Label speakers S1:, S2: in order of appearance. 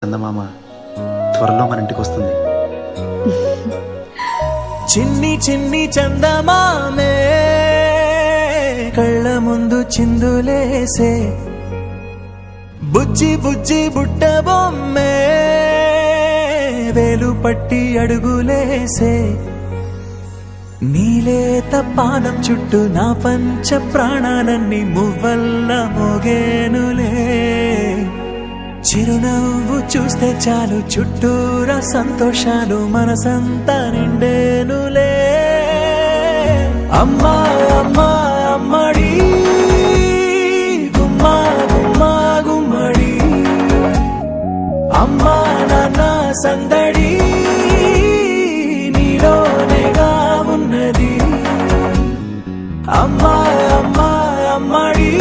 S1: చందమామ త్వరలో మన ఇంటికి వస్తుంది.
S2: చిన్ని చిన్ని చందమామే కళ్ళ ముందు చిందులేసే, బుజ్జి బుజ్జి బుట్ట బొమ్మే వేలు పట్టి అడుగులేసే, నీలేత పానం చుట్టూ నా పంచ ప్రాణాలన్నీ మువ్వల్ల మోగేనులే. చిరునవ్వు చూస్తే చాలు చుట్టూరా సంతోషాలు మనసంతా నిండేనులే. అమ్మా అమ్మా అమ్మడి గుమ్మా గుమ్మా గుమ్మడి, అమ్మా నాన్న సందడి నీలోనేగా ఉన్నది. అమ్మా అమ్మా అమ్మడి